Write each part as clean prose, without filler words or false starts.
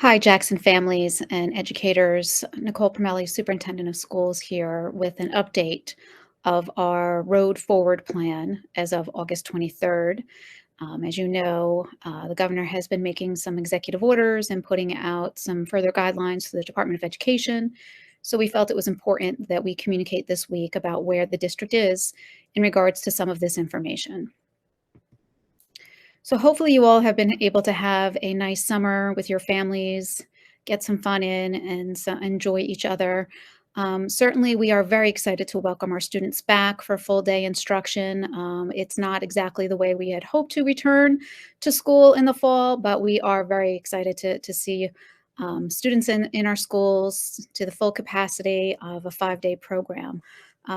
Hi, Jackson families and educators. Nicole Primelli, Superintendent of Schools, here with an update of our Road Forward plan as of August 23rd. As you know, the governor has been making some executive orders and putting out some further guidelines to the Department of Education. So we felt it was important that we communicate this week about where the district is in regards to some of this information. So hopefully you all have been able to have a nice summer with your families, get some fun in, and enjoy each other. Certainly, we are very excited to welcome our students back for full day instruction. It's not exactly the way we had hoped to return to school in the fall, but we are very excited to see students in our schools to the full capacity of a 5-day program.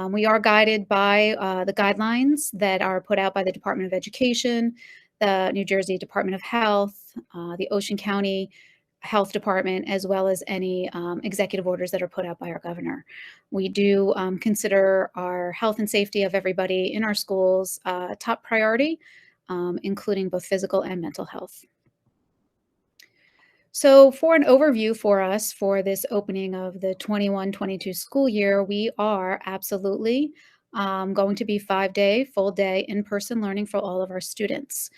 We are guided by the guidelines that are put out by the Department of Education, the New Jersey Department of Health, the Ocean County Health Department, as well as any executive orders that are put out by our governor. We do consider our health and safety of everybody in our schools top priority, including both physical and mental health. So for an overview for us for this opening of the 21-22 school year, we are absolutely going to be 5-day, full day in-person learning for all of our students.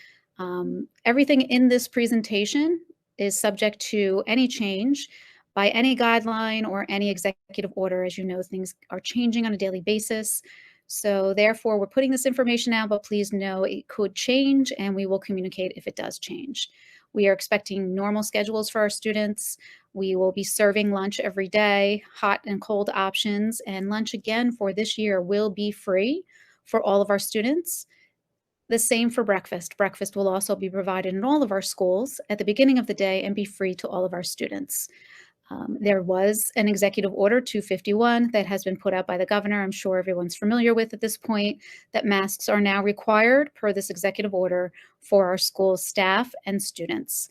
Everything in this presentation is subject to any change by any guideline or any executive order. As you know, things are changing on a daily basis. So therefore, we're putting this information out, but please know it could change and we will communicate if it does change. We are expecting normal schedules for our students. We will be serving lunch every day, hot and cold options, and lunch again for this year will be free for all of our students. The same for breakfast. Breakfast will also be provided in all of our schools at the beginning of the day and be free to all of our students. There was an executive order 251 that has been put out by the governor. I'm sure everyone's familiar with at this point that masks are now required per this executive order for our school staff and students.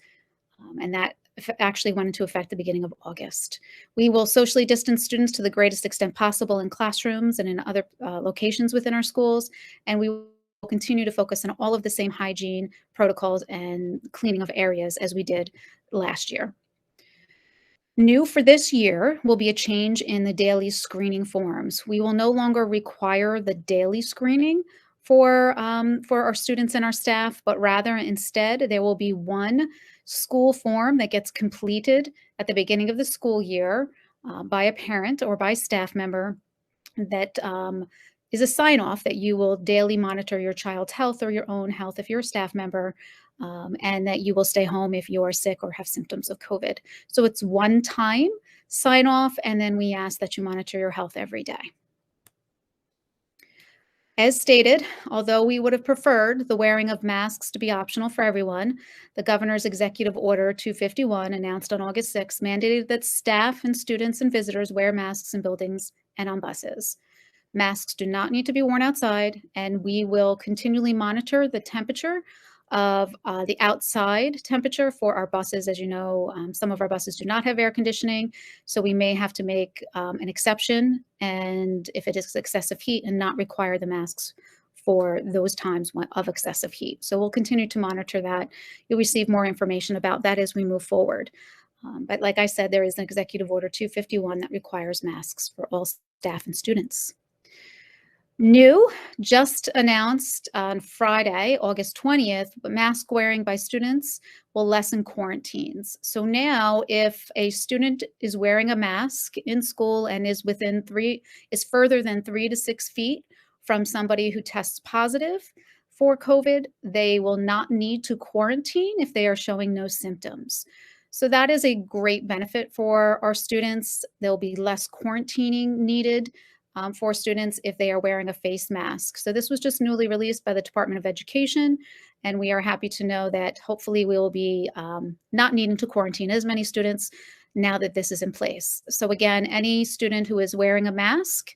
And that actually went into effect the beginning of August. We will socially distance students to the greatest extent possible in classrooms and in other locations within our schools. And we will continue to focus on all of the same hygiene protocols and cleaning of areas as we did last year. New for this year will be a change in the daily screening forms. We will no longer require the daily screening for our students and our staff, but rather instead there will be one school form that gets completed at the beginning of the school year by a parent or by staff member that is a sign off that you will daily monitor your child's health or your own health if you're a staff member, and that you will stay home if you are sick or have symptoms of COVID. So it's one time sign off, and then we ask that you monitor your health every day. As stated, although we would have preferred the wearing of masks to be optional for everyone, the governor's executive order 251 announced on August 6 mandated that staff and students and visitors wear masks in buildings and on buses. Masks do not need to be worn outside, and we will continually monitor the temperature of the outside temperature for our buses. As you know, some of our buses do not have air conditioning, so we may have to make an exception, and if it is excessive heat, and not require the masks for those times of excessive heat. So we'll continue to monitor that. You'll receive more information about that as we move forward. But like I said, there is an Executive Order 251 that requires masks for all staff and students. New, just announced on Friday, August 20th, but mask wearing by students will lessen quarantines. So now if a student is wearing a mask in school and is further than 3 to 6 feet from somebody who tests positive for COVID, they will not need to quarantine if they are showing no symptoms. So that is a great benefit for our students. There'll be less quarantining needed for students if they are wearing a face mask. So this was just newly released by the Department of Education, and we are happy to know that hopefully we will be not needing to quarantine as many students now that this is in place. So again, any student who is wearing a mask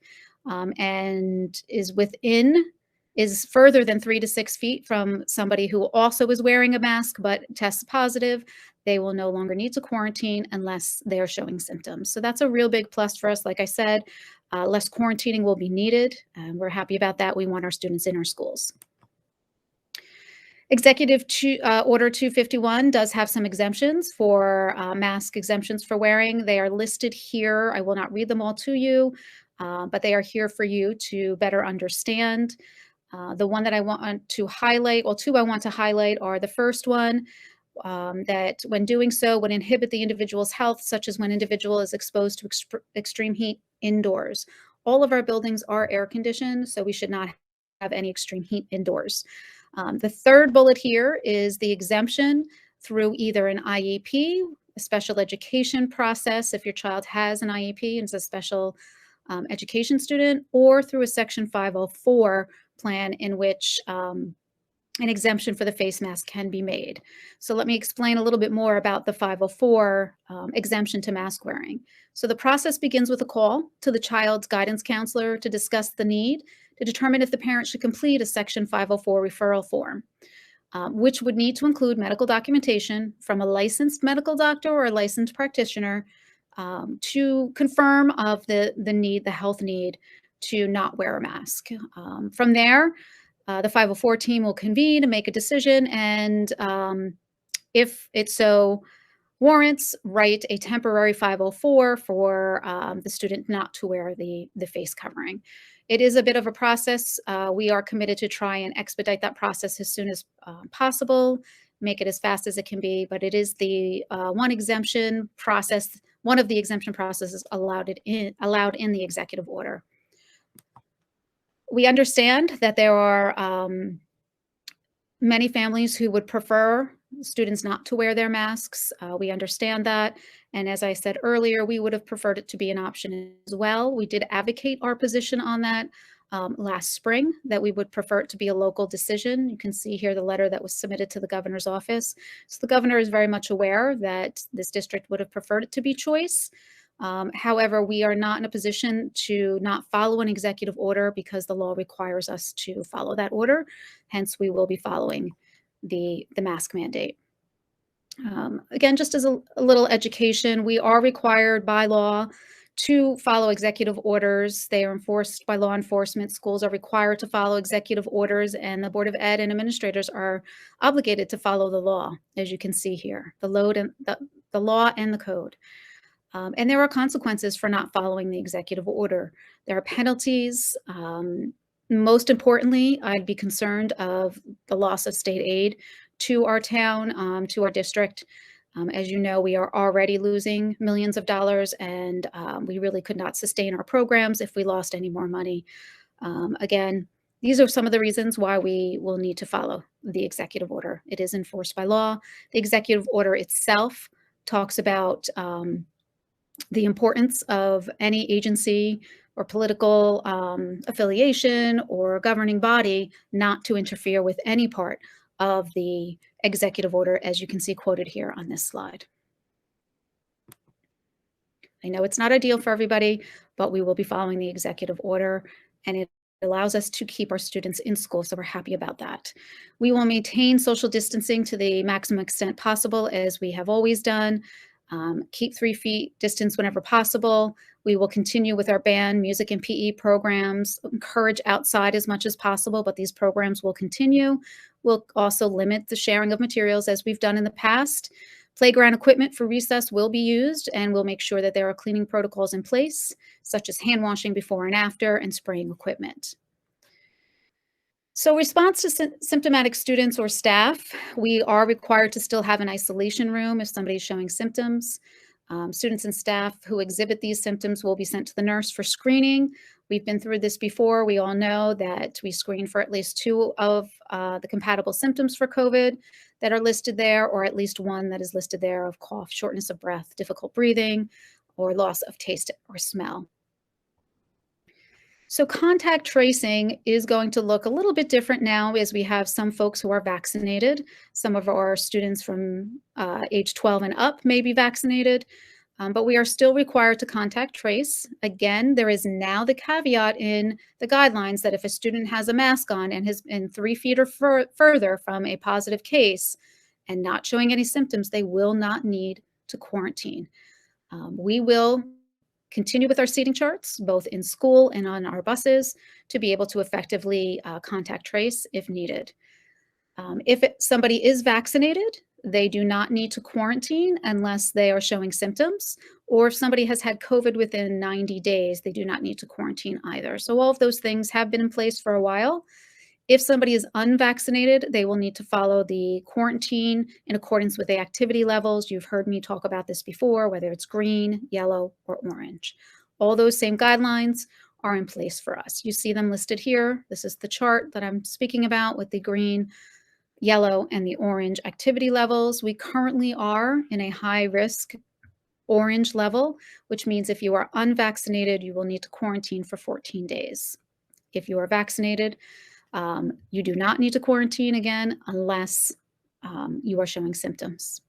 and is further than 3 to 6 feet from somebody who also is wearing a mask but tests positive, they will no longer need to quarantine unless they are showing symptoms. So that's a real big plus for us. Like I said, less quarantining will be needed, and we're happy about that. We want our students in our schools. Order 251 does have some exemptions for mask exemptions for wearing. They are listed here. I will not read them all to you, but they are here for you to better understand. The one that I want to highlight, well, two I want to highlight are the first one, that when doing so would inhibit the individual's health, such as when individual is exposed to extreme heat indoors. All of our buildings are air conditioned, so we should not have any extreme heat indoors. The third bullet here is the exemption through either an IEP, a special education process, if your child has an IEP and is a special education student, or through a Section 504 plan in which an exemption for the face mask can be made. So let me explain a little bit more about the 504 exemption to mask wearing. So the process begins with a call to the child's guidance counselor to discuss the need to determine if the parent should complete a Section 504 referral form, which would need to include medical documentation from a licensed medical doctor or a licensed practitioner to confirm of the health need to not wear a mask. From there, the 504 team will convene and make a decision, and if it so warrants, write a temporary 504 for the student not to wear the face covering. It is a bit of a process. We are committed to try and expedite that process as soon as possible, make it as fast as it can be, but it is the one of the exemption processes allowed in the executive order. We understand that there are many families who would prefer students not to wear their masks. We understand that. And as I said earlier, we would have preferred it to be an option as well. We did advocate our position on that last spring, that we would prefer it to be a local decision. You can see here the letter that was submitted to the governor's office. So the governor is very much aware that this district would have preferred it to be choice. However, we are not in a position to not follow an executive order because the law requires us to follow that order. Hence, we will be following the mask mandate. Again, just as a little education, we are required by law to follow executive orders. They are enforced by law enforcement. Schools are required to follow executive orders, and the Board of Ed and administrators are obligated to follow the law, as you can see here, the law and the code. And there are consequences for not following the executive order. There are penalties. Most importantly, I'd be concerned of the loss of state aid to our town, to our district. As you know, we are already losing millions of dollars, and we really could not sustain our programs if we lost any more money. Again, these are some of the reasons why we will need to follow the executive order. It is enforced by law. The executive order itself talks about the importance of any agency or political affiliation or governing body not to interfere with any part of the executive order, as you can see quoted here on this slide. I know it's not ideal for everybody, but we will be following the executive order, and it allows us to keep our students in school, so we're happy about that. We will maintain social distancing to the maximum extent possible, as we have always done. Keep 3 feet distance whenever possible. We will continue with our band, music, and PE programs, encourage outside as much as possible, but these programs will continue. We'll also limit the sharing of materials as we've done in the past. Playground equipment for recess will be used, and we'll make sure that there are cleaning protocols in place, such as hand washing before and after and spraying equipment. So response to symptomatic students or staff, we are required to still have an isolation room if somebody's showing symptoms. Students and staff who exhibit these symptoms will be sent to the nurse for screening. We've been through this before. We all know that we screen for at least 2 of the compatible symptoms for COVID that are listed there, or at least 1 that is listed there of cough, shortness of breath, difficult breathing, or loss of taste or smell. So contact tracing is going to look a little bit different now, as we have some folks who are vaccinated. Some of our students from age 12 and up may be vaccinated, but we are still required to contact trace. Again, there is now the caveat in the guidelines that if a student has a mask on and has been 3 feet or further from a positive case and not showing any symptoms, they will not need to quarantine. We will continue with our seating charts, both in school and on our buses, to be able to effectively contact trace if needed. Somebody is vaccinated, they do not need to quarantine unless they are showing symptoms, or if somebody has had COVID within 90 days, they do not need to quarantine either. So all of those things have been in place for a while. If somebody is unvaccinated, they will need to follow the quarantine in accordance with the activity levels. You've heard me talk about this before, whether it's green, yellow, or orange. All those same guidelines are in place for us. You see them listed here. This is the chart that I'm speaking about with the green, yellow, and the orange activity levels. We currently are in a high risk orange level, which means if you are unvaccinated, you will need to quarantine for 14 days. If you are vaccinated, you do not need to quarantine again unless you are showing symptoms.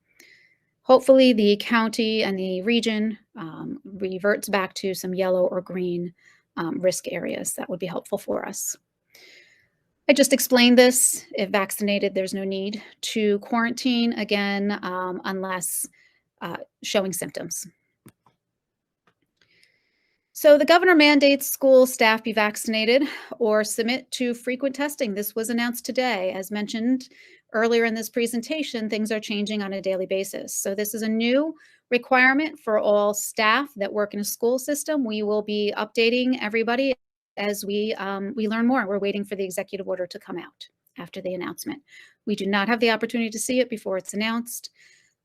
Hopefully the county and the region reverts back to some yellow or green risk areas. That would be helpful for us. I just explained this. If vaccinated, there's no need to quarantine again unless showing symptoms. So the governor mandates school staff be vaccinated or submit to frequent testing. This was announced today. As mentioned earlier in this presentation, things are changing on a daily basis. So this is a new requirement for all staff that work in a school system. We will be updating everybody as we learn more. We're waiting for the executive order to come out after the announcement. We do not have the opportunity to see it before it's announced.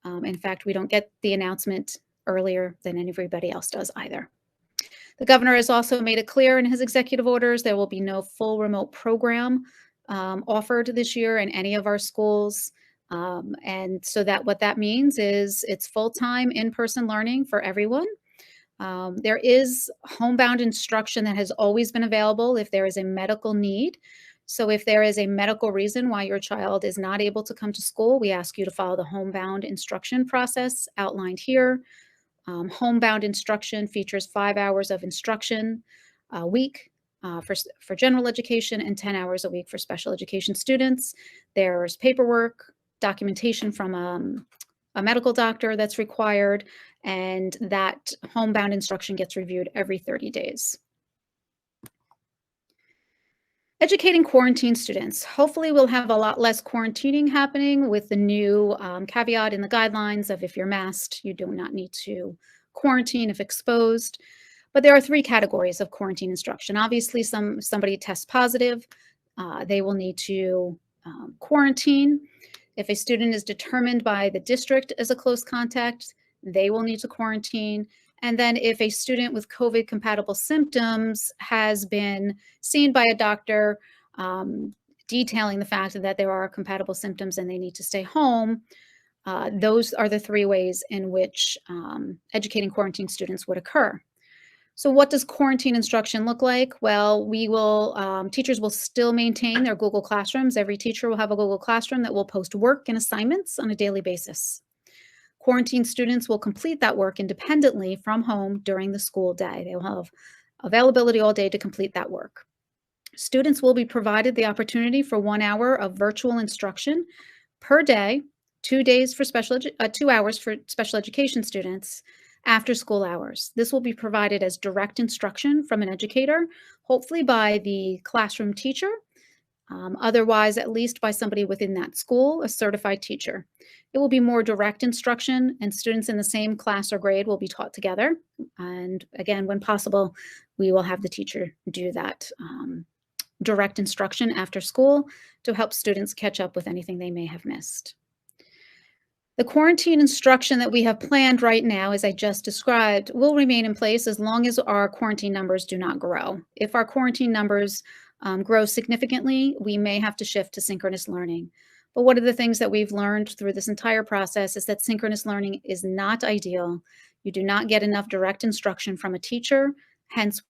In fact, we don't get the announcement earlier than everybody else does either. The governor has also made it clear in his executive orders there will be no full remote program offered this year in any of our schools. And so what that means is it's full-time in-person learning for everyone. There is homebound instruction that has always been available if there is a medical need. So if there is a medical reason why your child is not able to come to school, we ask you to follow the homebound instruction process outlined here. Homebound instruction features 5 hours of instruction a week for general education and 10 hours a week for special education students. There's paperwork, documentation from a medical doctor that's required, and that homebound instruction gets reviewed every 30 days. Educating quarantine students. Hopefully we'll have a lot less quarantining happening with the new caveat in the guidelines of if you're masked, you do not need to quarantine if exposed. But there are 3 categories of quarantine instruction. Obviously, somebody tests positive, they will need to quarantine. If a student is determined by the district as a close contact, they will need to quarantine. And then if a student with COVID-compatible symptoms has been seen by a doctor detailing the fact that there are compatible symptoms and they need to stay home, those are the 3 ways in which educating quarantine students would occur. So what does quarantine instruction look like? Well, teachers will still maintain their Google Classrooms. Every teacher will have a Google Classroom that will post work and assignments on a daily basis. Quarantine students will complete that work independently from home during the school day. They will have availability all day to complete that work. Students will be provided the opportunity for 1 hour of virtual instruction per day, 2 hours for special education students after school hours. This will be provided as direct instruction from an educator, hopefully by the classroom teacher, otherwise at least by somebody within that school, a certified teacher. It will be more direct instruction, and students in the same class or grade will be taught together. And again, when possible, we will have the teacher do that direct instruction after school to help students catch up with anything they may have missed. The quarantine instruction that we have planned right now, as I just described, will remain in place as long as our quarantine numbers do not grow. If our quarantine numbers grow significantly, we may have to shift to synchronous learning. But one of the things that we've learned through this entire process is that synchronous learning is not ideal. You do not get enough direct instruction from a teacher. Hence,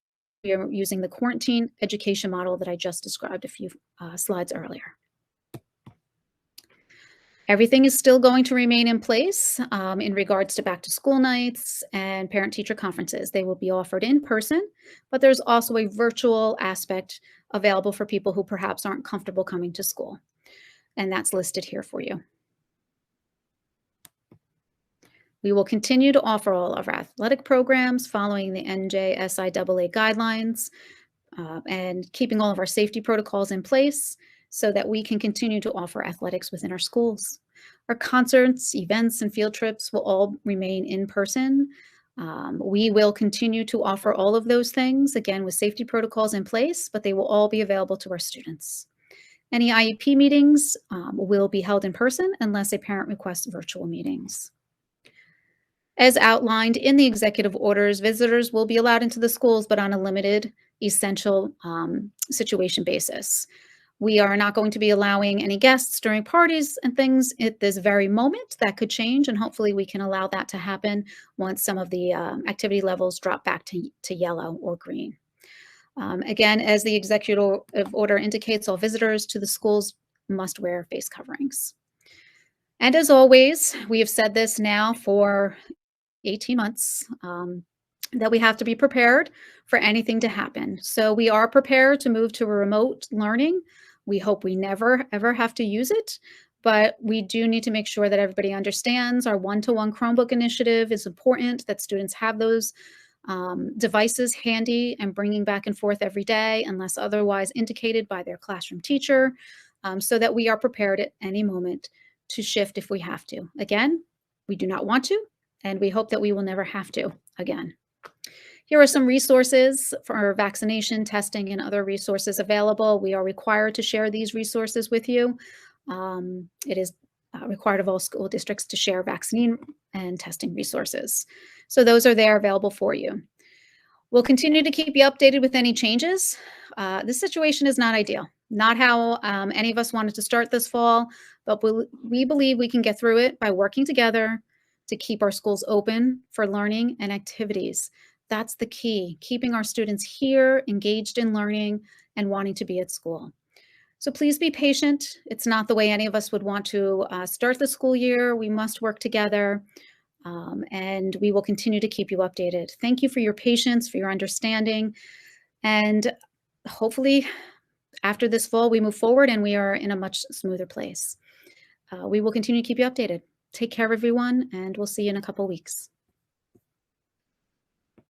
we are using the quarantine education model that I just described a few slides earlier. Everything is still going to remain in place in regards to back to school nights and parent-teacher conferences. They will be offered in person, but there's also a virtual aspect available for people who perhaps aren't comfortable coming to school. And that's listed here for you. We will continue to offer all of our athletic programs following the NJSIAA guidelines and keeping all of our safety protocols in place. so that we can continue to offer athletics within our schools. Our concerts, events, and field trips will all remain in person. We will continue to offer all of those things, again, with safety protocols in place, but they will all be available to our students. Any IEP meetings will be held in person unless a parent requests virtual meetings. As outlined in the executive orders, visitors will be allowed into the schools, but on a limited, essential situation basis. We are not going to be allowing any guests during parties and things at this very moment. That could change, and hopefully we can allow that to happen once some of the activity levels drop back to yellow or green. Again, as the executive order indicates, all visitors to the schools must wear face coverings. And as always, we have said this now for 18 months, that we have to be prepared for anything to happen. So we are prepared to move to a remote learning. We hope we never, ever have to use it, but we do need to make sure that everybody understands our one-to-one Chromebook initiative is important, that students have those devices handy and bringing back and forth every day unless otherwise indicated by their classroom teacher, so that we are prepared at any moment to shift if we have to. Again, we do not want to, and we hope that we will never have to again. Here are some resources for vaccination, testing, and other resources available. We are required to share these resources with you. It is required of all school districts to share vaccine and testing resources. So those are there available for you. We'll continue to keep you updated with any changes. This situation is not ideal, not how any of us wanted to start this fall, but we believe we can get through it by working together to keep our schools open for learning and activities. That's the key, keeping our students here, engaged in learning and wanting to be at school. So please be patient. It's not the way any of us would want to start the school year. We must work together, and we will continue to keep you updated. Thank you for your patience, for your understanding, and hopefully after this fall, we move forward and we are in a much smoother place. We will continue to keep you updated. Take care, everyone, and we'll see you in a couple weeks.